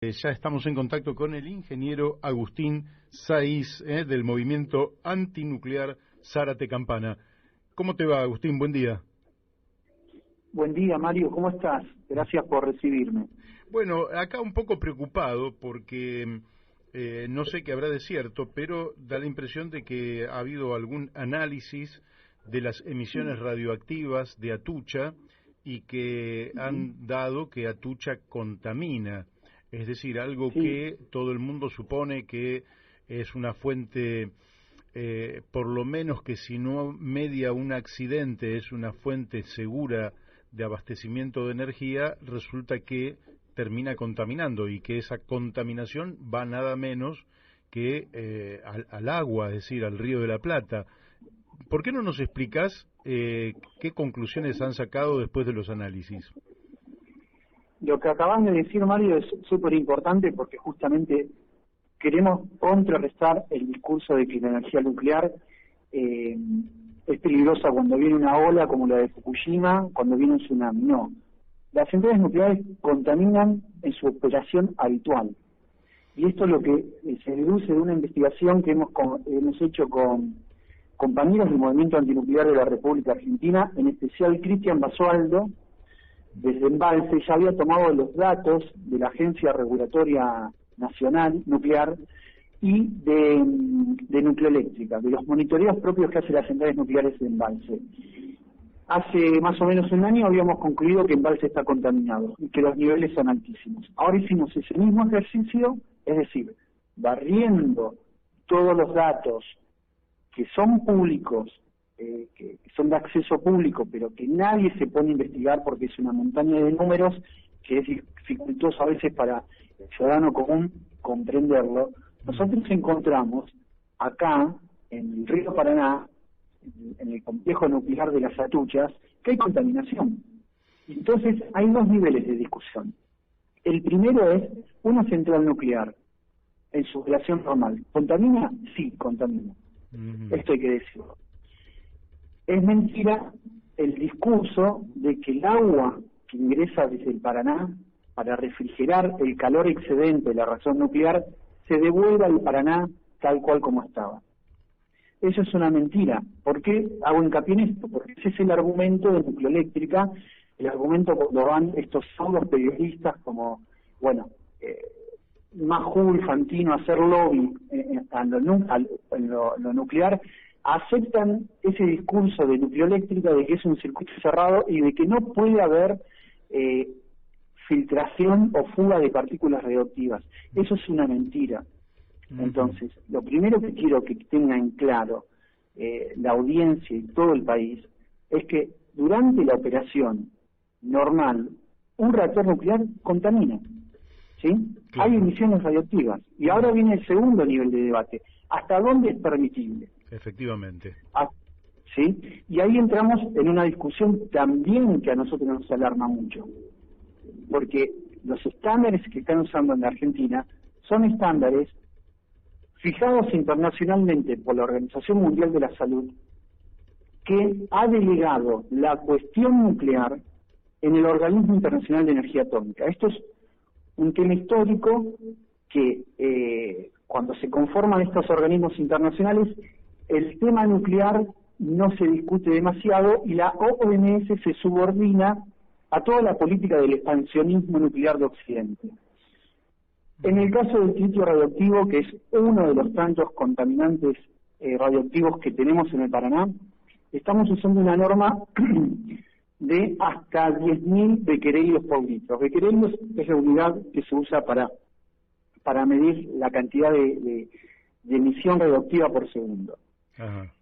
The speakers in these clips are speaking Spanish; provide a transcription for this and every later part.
Ya estamos en contacto con el ingeniero Agustín Saiz, del movimiento antinuclear Zárate Campana. ¿Cómo te va, Agustín? Buen día. Buen día, Mario. ¿Cómo estás? Gracias por recibirme. Bueno, acá un poco preocupado porque no sé qué habrá de cierto, pero da la impresión de que ha habido algún análisis de las emisiones radioactivas de Atucha y que han dado que Atucha contamina. Es decir, algo que todo el mundo supone que es una fuente, por lo menos que si no media un accidente, es una fuente segura de abastecimiento de energía, resulta que termina contaminando y que esa contaminación va nada menos que al agua, es decir, al Río de la Plata. ¿Por qué no nos explicás qué conclusiones han sacado después de los análisis? Lo que acabas de decir, Mario, es súper importante porque justamente queremos contrarrestar el discurso de que la energía nuclear es peligrosa cuando viene una ola como la de Fukushima, cuando viene un tsunami. No. Las centrales nucleares contaminan en su operación habitual. Y esto es lo que se deduce de una investigación que hemos hecho con compañeros del Movimiento Antinuclear de la República Argentina, en especial Cristian Basualdo, desde Embalse. Ya había tomado los datos de la Agencia Regulatoria Nacional Nuclear y de Nucleoeléctrica, de los monitoreos propios que hacen las centrales nucleares de Embalse. Hace más o menos un año habíamos concluido que Embalse está contaminado y que los niveles son altísimos. Ahora hicimos ese mismo ejercicio, es decir, barriendo todos los datos que son públicos, que son de acceso público, pero que nadie se pone a investigar porque es una montaña de números que es dificultoso a veces para el ciudadano común comprenderlo. Nosotros encontramos acá, en el río Paraná, en el complejo nuclear de las Atuchas, que hay contaminación. Entonces hay dos niveles de discusión. El primero es una central nuclear en su operación normal. ¿Contamina? Sí, contamina. Esto hay que decirlo. Es mentira el discurso de que el agua que ingresa desde el Paraná para refrigerar el calor excedente de la razón nuclear se devuelva al Paraná tal cual como estaba. Eso es una mentira. ¿Por qué hago hincapié en esto? Porque ese es el argumento de Nucleoeléctrica, el argumento cuando van estos saudos periodistas como, Majul, Fantino, a hacer lobby en lo nuclear, aceptan ese discurso de Nucleoeléctrica de que es un circuito cerrado y de que no puede haber filtración o fuga de partículas radioactivas. Eso es una mentira. Entonces, lo primero que quiero que tengan claro la audiencia y todo el país es que durante la operación normal, un reactor nuclear contamina, ¿sí? Hay emisiones radioactivas. Y ahora viene el segundo nivel de debate. ¿Hasta dónde es permitible? Efectivamente. ¿Sí? Y ahí entramos en una discusión también que a nosotros nos alarma mucho. Porque los estándares que están usando en la Argentina son estándares fijados internacionalmente por la Organización Mundial de la Salud, que ha delegado la cuestión nuclear en el Organismo Internacional de Energía Atómica. Esto es un tema histórico que cuando se conforman estos organismos internacionales, el tema nuclear no se discute demasiado y la OMS se subordina a toda la política del expansionismo nuclear de Occidente. En el caso del tritio radioactivo, que es uno de los tantos contaminantes radioactivos que tenemos en el Paraná, estamos usando una norma de hasta 10.000 becquerelios por litro. Becquerelios es la unidad que se usa para medir la cantidad de emisión radioactiva por segundo. Ajá.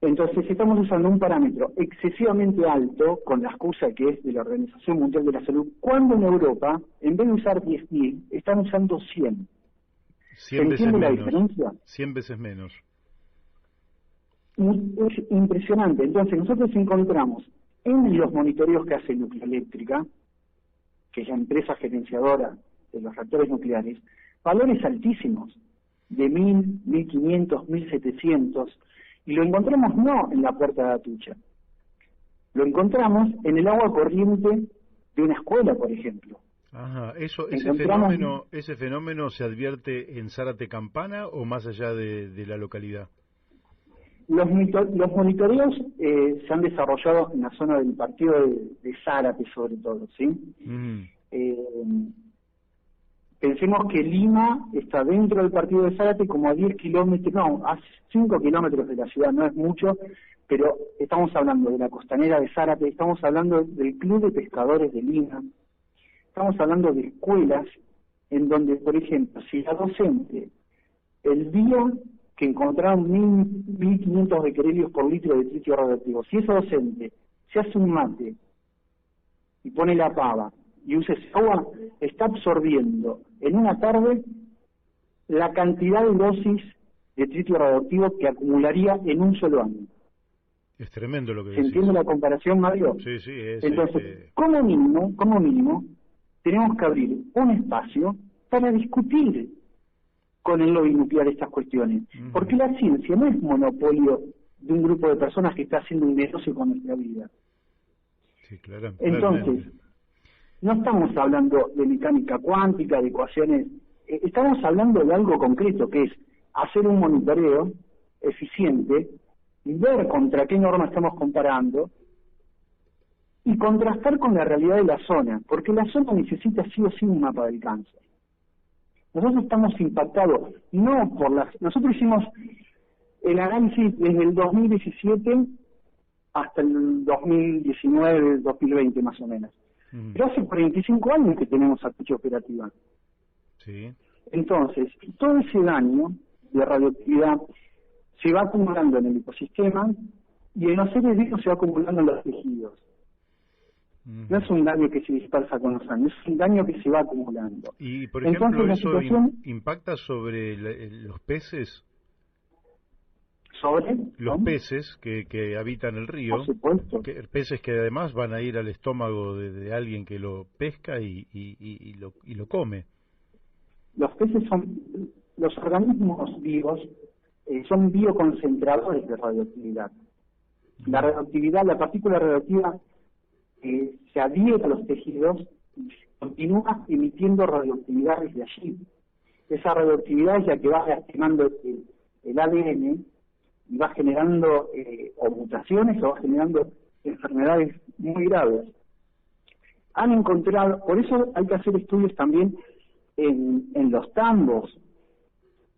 Entonces estamos usando un parámetro excesivamente alto con la excusa que es de la Organización Mundial de la Salud, cuando en Europa, en vez de usar 10.000, están usando 100. 100 veces ¿Entiende la menos. diferencia? 100 veces menos. Es impresionante. Entonces nosotros encontramos en los monitoreos que hace Nucleoeléctrica, que es la empresa gerenciadora de los reactores nucleares, valores altísimos, de 1.000, 1.500, 1.700, y lo encontramos no en la puerta de Atucha, lo encontramos en el agua corriente de una escuela, por ejemplo. Ajá, Encontramos ese fenómeno se advierte en Zárate Campana o más allá de la localidad. los monitoreos se han desarrollado en la zona del partido de Zárate, sobre todo, ¿sí? Pensemos que Lima está dentro del partido de Zárate como a 10 kilómetros, no, a 5 kilómetros de la ciudad, no es mucho, pero estamos hablando de la costanera de Zárate, estamos hablando del Club de Pescadores de Lima, estamos hablando de escuelas en donde, por ejemplo, si la docente, el día que encontraron 1.500 becquerelios por litro de tritio radioactivo, si esa docente se hace un mate y pone la pava y usa ese agua, está absorbiendo en una tarde la cantidad de dosis de tritio radioactivo que acumularía en un solo año. Es tremendo lo que ¿Se entiende la comparación, Mario? Sí, sí. Entonces, como mínimo, tenemos que abrir un espacio para discutir con el lobby nuclear estas cuestiones. Porque la ciencia no es monopolio de un grupo de personas que está haciendo un negocio con nuestra vida. Sí, claro. Entonces, no estamos hablando de mecánica cuántica, de ecuaciones, estamos hablando de algo concreto, que es hacer un monitoreo eficiente, ver contra qué norma estamos comparando y contrastar con la realidad de la zona, porque la zona necesita sí o sí un mapa del cáncer. Nosotros estamos impactados, no por nosotros hicimos el análisis desde el 2017 hasta el 2019, 2020 más o menos. Pero hace 45 años que tenemos Atucha operativa. Sí. Entonces, todo ese daño de radioactividad se va acumulando en el ecosistema y en los seres vivos se va acumulando en los tejidos. No es un daño que se dispersa con los años, es un daño que se va acumulando. Y, por ejemplo, entonces, ¿eso impacta sobre los peces? ¿Sobre? Los peces que habitan el río. Por supuesto. Peces que además van a ir al estómago de alguien que lo pesca y lo come. Los peces los organismos vivos, son bioconcentradores de radioactividad. La radioactividad, la partícula radioactiva se adhiere a los tejidos y continúa emitiendo radioactividad desde allí. Esa radioactividad es la que va lastimando el ADN y va generando o mutaciones o va generando enfermedades muy graves. Han encontrado, por eso hay que hacer estudios también en los tambos.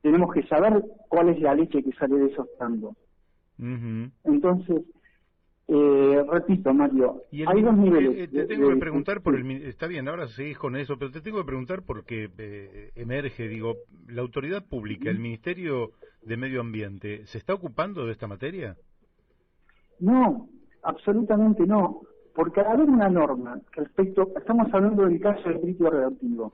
Tenemos que saber cuál es la leche que sale de esos tambos. Entonces, repito, Mario, hay dos niveles. Te tengo que preguntar está bien, ahora seguís con eso, pero te tengo que preguntar porque emerge, la autoridad pública, el Ministerio de Medio Ambiente, ¿se está ocupando de esta materia? No, absolutamente no, porque al haber una norma respecto, estamos hablando del caso del tritio radioactivo,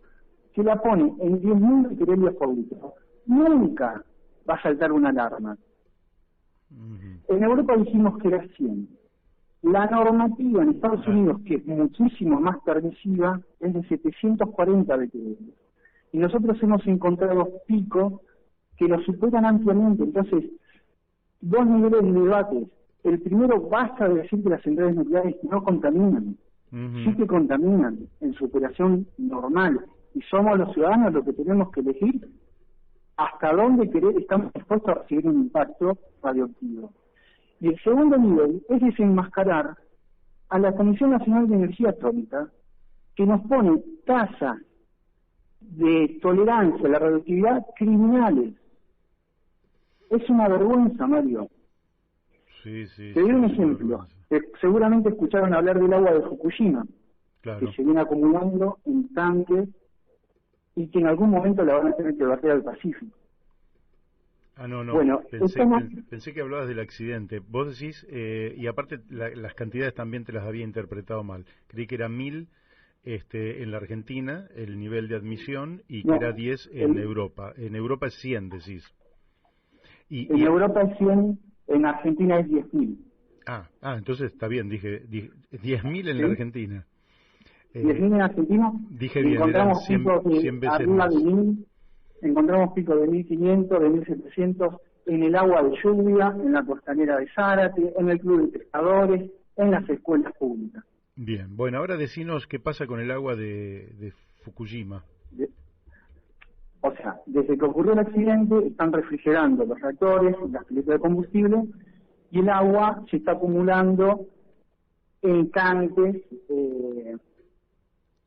que la pone en 10.000 becquerelios por litro, nunca va a saltar una alarma. En Europa dijimos que era 100. La normativa en Estados Unidos, que es muchísimo más permisiva, es de 740 becquerelios. Y nosotros hemos encontrado picos que lo superan ampliamente. Entonces, dos niveles de debate. El primero, basta de decir que las centrales nucleares no contaminan. Sí que contaminan en su operación normal. Y somos los ciudadanos los que tenemos que elegir hasta dónde estamos dispuestos a recibir un impacto radioactivo. Y el segundo nivel es desenmascarar a la Comisión Nacional de Energía Atómica, que nos pone tasas de tolerancia a la radioactividad criminales. Es una vergüenza, Mario. Sí, Te doy un ejemplo. Seguramente escucharon hablar del agua de Fukushima, claro, que se viene acumulando en tanques y que en algún momento la van a tener que verter al Pacífico. No. Bueno, pensé que hablabas del accidente. Vos decís, y aparte las cantidades también te las había interpretado mal. Creí que era 1.000 en la Argentina, el nivel de admisión, y que era 10 en Europa. En Europa es 100, decís. En Europa es 100, en Argentina es 10.000. Entonces está bien, dije 10.000 en la Argentina. 10.000 en Argentina. Dije bien, encontramos eran 100 veces arriba más. De 1.000, encontramos picos de 1.500, de 1.700 en el agua de lluvia, en la costanera de Zárate, en el club de pescadores, en las escuelas públicas. Bien, bueno, ahora decinos qué pasa con el agua de Fukushima. O sea, desde que ocurrió el accidente están refrigerando los reactores, las piletas de combustible, y el agua se está acumulando en tanques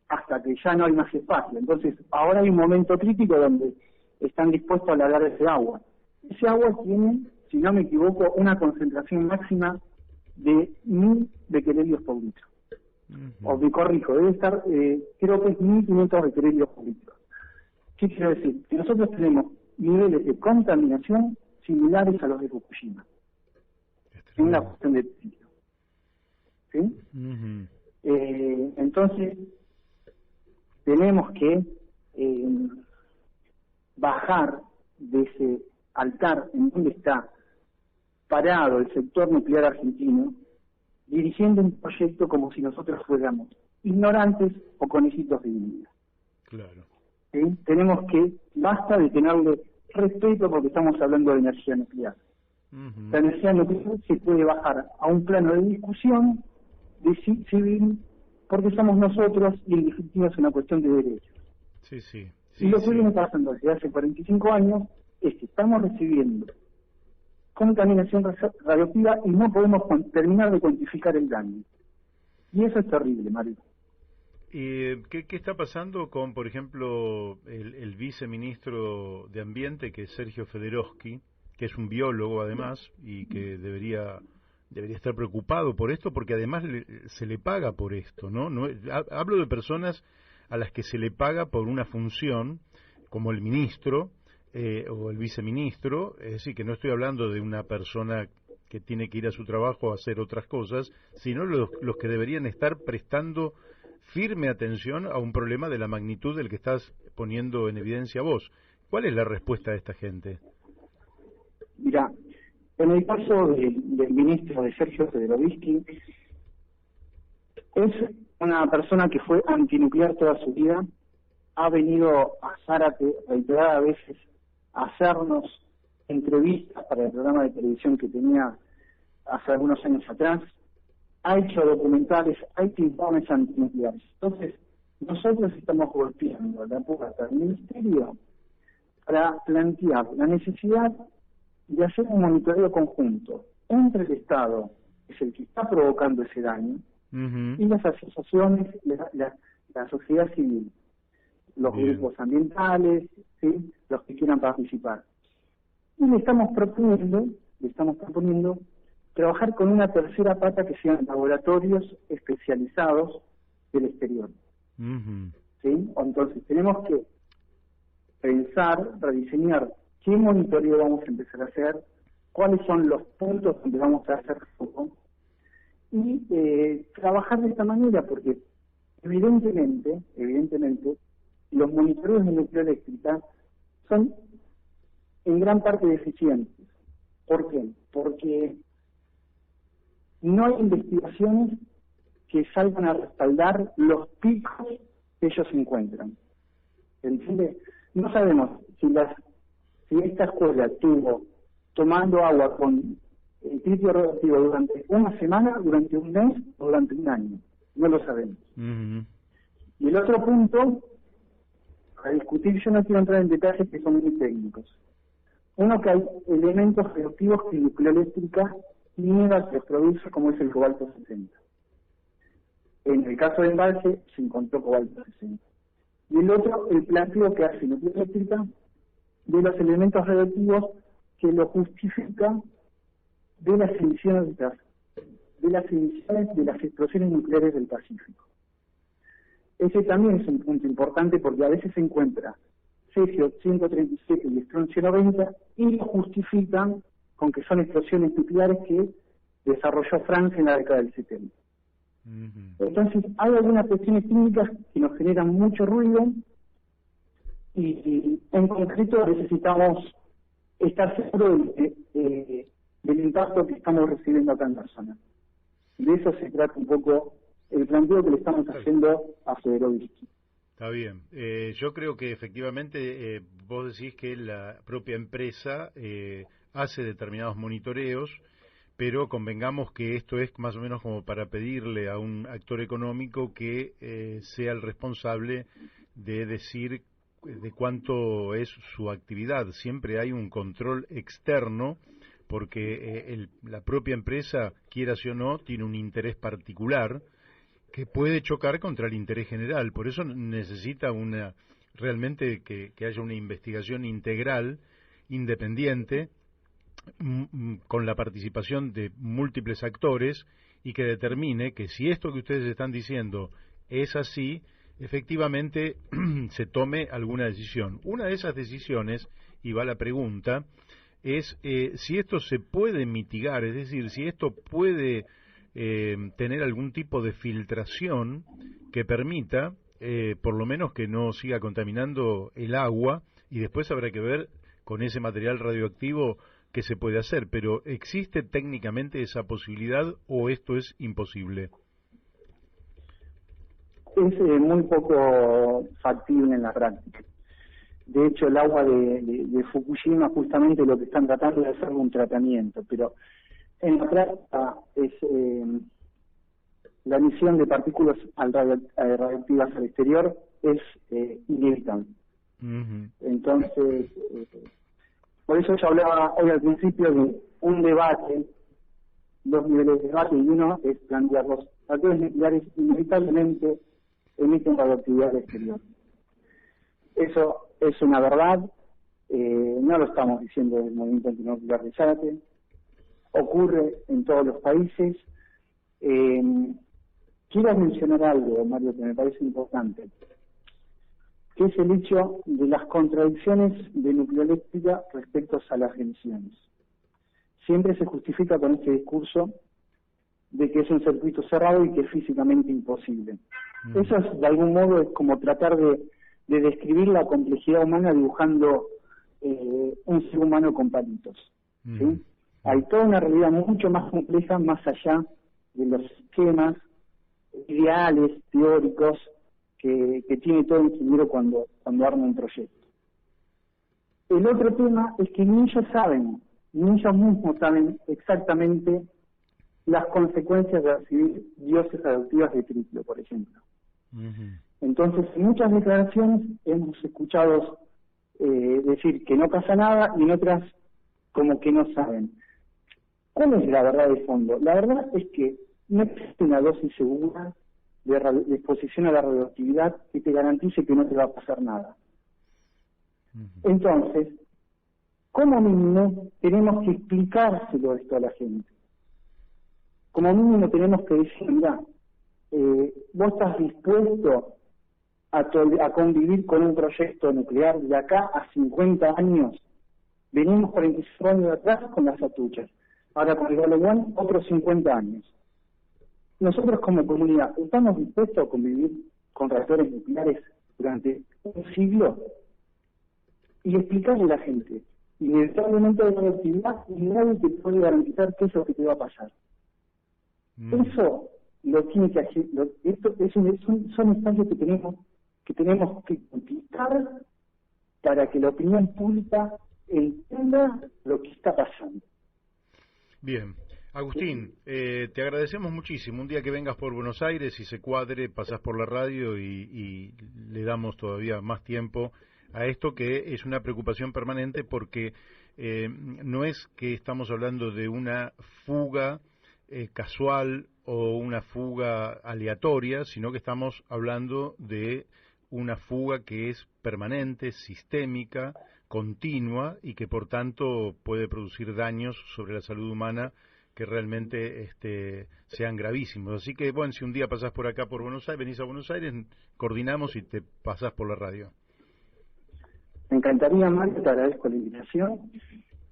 hasta que ya no hay más espacio. Entonces, ahora hay un momento crítico donde están dispuestos a largar ese agua. Ese agua tiene, si no me equivoco, una concentración máxima de 1000 becquerelios por litro. O me corrijo, debe estar, creo que es 1500 becquerelios por litro. ¿Qué quiero decir? Que nosotros tenemos niveles de contaminación similares a los de Fukushima. En una cuestión de sitio. ¿Sí? Entonces, tenemos que bajar de ese altar en donde está parado el sector nuclear argentino, dirigiendo un proyecto como si nosotros fuéramos ignorantes o conejitos de India. Claro. ¿Sí? Tenemos que, basta de tenerle respeto porque estamos hablando de energía nuclear. La energía nuclear se puede bajar a un plano de discusión de civil porque somos nosotros y en definitiva es una cuestión de derechos. Sí, y lo que viene pasando desde hace 45 años es que estamos recibiendo contaminación radioactiva y no podemos terminar de cuantificar el daño. Y eso es terrible, Mario. ¿Qué está pasando con, por ejemplo, el viceministro de Ambiente, que es Sergio Federowski, que es un biólogo además y que debería estar preocupado por esto, porque además se le paga por esto, ¿no? Hablo de personas a las que se le paga por una función, como el ministro o el viceministro, es decir, que no estoy hablando de una persona que tiene que ir a su trabajo a hacer otras cosas, sino los que deberían estar prestando firme atención a un problema de la magnitud del que estás poniendo en evidencia vos. ¿Cuál es la respuesta de esta gente? Mira, en el caso del ministro de Sergio Federowski, es una persona que fue antinuclear toda su vida, ha venido a Zárate reiteradas veces a hacernos entrevistas para el programa de televisión que tenía hace algunos años atrás, ha hecho documentales, ha hecho informes antinucleares. Entonces, nosotros estamos golpeando la puerta del ministerio para plantear la necesidad de hacer un monitoreo conjunto entre el Estado, que es el que está provocando ese daño, y las asociaciones, la sociedad civil, los grupos ambientales, ¿sí?, los que quieran participar. Y le estamos proponiendo trabajar con una tercera pata que sean laboratorios especializados del exterior. ¿Sí? Entonces tenemos que pensar, rediseñar qué monitoreo vamos a empezar a hacer, cuáles son los puntos donde vamos a hacer foco y trabajar de esta manera, porque evidentemente los monitoreos de nuclear eléctrica son en gran parte deficientes. ¿Por qué? Porque no hay investigaciones que salgan a respaldar los picos que ellos encuentran. ¿Entiende? No sabemos si esta escuela estuvo tomando agua con tritio radioactivo durante una semana, durante un mes o durante un año. No lo sabemos. Y el otro punto a discutir, yo no quiero entrar en detalles que son muy técnicos. Uno, que hay elementos radioactivos que la nuclear eléctrica niega que produce, como es el cobalto 60. En el caso de Embalse se encontró cobalto 60. Y el otro, el planteo que hace nuclear eléctrica de los elementos radioactivos que lo justifica de las emisiones de las explosiones nucleares del Pacífico. Ese también es un punto importante porque a veces se encuentra cesio 137 y estroncio 90 y lo justifican con que son explosiones nucleares que desarrolló Francia en la década del 70. Entonces, hay algunas cuestiones químicas que nos generan mucho ruido y en concreto necesitamos estar seguros del impacto que estamos recibiendo acá en la zona. De eso se trata un poco el planteo que le estamos haciendo a Federowski. Está bien. Yo creo que efectivamente vos decís que la propia empresa hace determinados monitoreos, pero convengamos que esto es más o menos como para pedirle a un actor económico que sea el responsable de decir de cuánto es su actividad. Siempre hay un control externo porque la propia empresa, quieras o no, tiene un interés particular que puede chocar contra el interés general. Por eso necesita realmente que haya una investigación integral, independiente, con la participación de múltiples actores y que determine que si esto que ustedes están diciendo es así, efectivamente se tome alguna decisión. Una de esas decisiones, y va la pregunta, es si esto se puede mitigar, es decir, si esto puede tener algún tipo de filtración que permita, por lo menos, que no siga contaminando el agua, y después habrá que ver con ese material radioactivo qué se puede hacer. Pero ¿existe técnicamente esa posibilidad o esto es imposible? Es muy poco factible en la práctica. De hecho, el agua de Fukushima justamente lo que están tratando de hacer un tratamiento, pero en la práctica es la emisión de partículas radioactivas al exterior es inevitable. Uh-huh. Entonces, por eso yo hablaba hoy al principio de un debate, dos niveles de debate, y uno es plantear los reactores nucleares inevitablemente emiten radioactividad al exterior. Eso es una verdad, no lo estamos diciendo del movimiento antinuclear de Zárate, ocurre en todos los países. Quiero mencionar algo, Mario, que me parece importante, que es el hecho de las contradicciones de nucleoeléctrica respecto a las emisiones. Siempre se justifica con este discurso de que es un circuito cerrado y que es físicamente imposible. Eso es, de algún modo, es como tratar de describir la complejidad humana dibujando un ser humano con palitos. ¿Sí? Hay toda una realidad mucho más compleja, más allá de los esquemas ideales, teóricos, que tiene todo ingeniero cuando arma un proyecto. El otro tema es que ni ellos saben, ni ellos mismos saben exactamente las consecuencias de recibir dosis radioactivas de triplo, por ejemplo. Entonces, en muchas declaraciones hemos escuchado decir que no pasa nada y en otras como que no saben. ¿Cuál es la verdad de fondo? La verdad es que no existe una dosis segura de exposición a la radioactividad que te garantice que no te va a pasar nada. Entonces, como mínimo, tenemos que explicárselo esto a la gente. Como mínimo tenemos que decir, mira, vos estás dispuesto a convivir con un proyecto nuclear de acá a 50 años. Venimos 45 años de atrás con las atuchas. Ahora con el Galowán, otros 50 años. Nosotros como comunidad, ¿estamos dispuestos a convivir con reactores nucleares durante un siglo? Y explicarle a la gente, inevitablemente hay radioactividad y nadie te puede garantizar qué es lo que te va a pasar. Eso lo tiene que hacer, son instancias que tenemos que complicar para que la opinión pública entienda lo que está pasando. Bien. Agustín, te agradecemos muchísimo. Un día que vengas por Buenos Aires y se cuadre, pasás por la radio y le damos todavía más tiempo a esto, que es una preocupación permanente porque no es que estamos hablando de una fuga casual o una fuga aleatoria, sino que estamos hablando de una fuga que es permanente, sistémica, continua y que por tanto puede producir daños sobre la salud humana que realmente sean gravísimos. Así que, bueno, si un día pasás por acá por Buenos Aires, venís a Buenos Aires, coordinamos y te pasás por la radio. Me encantaría, Mario, te agradezco la invitación.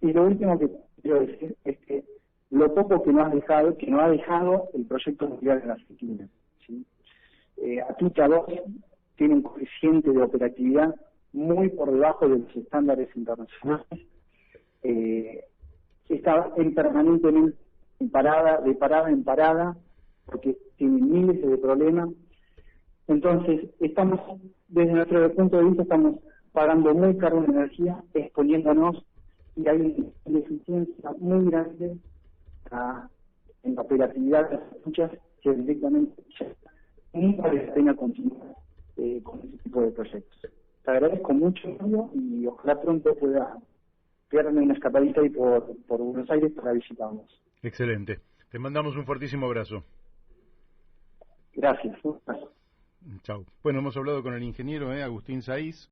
Y lo último que quiero decir es que lo poco que nos ha dejado el proyecto nuclear en la Argentina. ¿Sí? Atucha 2 tiene un coeficiente de operatividad muy por debajo de los estándares internacionales. Está permanentemente de parada en parada, porque tiene miles de problemas. Entonces, desde nuestro punto de vista, estamos pagando muy caro en energía, exponiéndonos, y hay una deficiencia muy grande en la operatividad de las escuchas que directamente ya no vale la pena continuar. con ese tipo de proyectos. Te agradezco mucho, Mario, y ojalá pronto pueda darme una escapadita ahí por Buenos Aires para visitarnos. Excelente. Te mandamos un fuertísimo abrazo. Gracias. Chao. Bueno, hemos hablado con el ingeniero Agustín Saiz.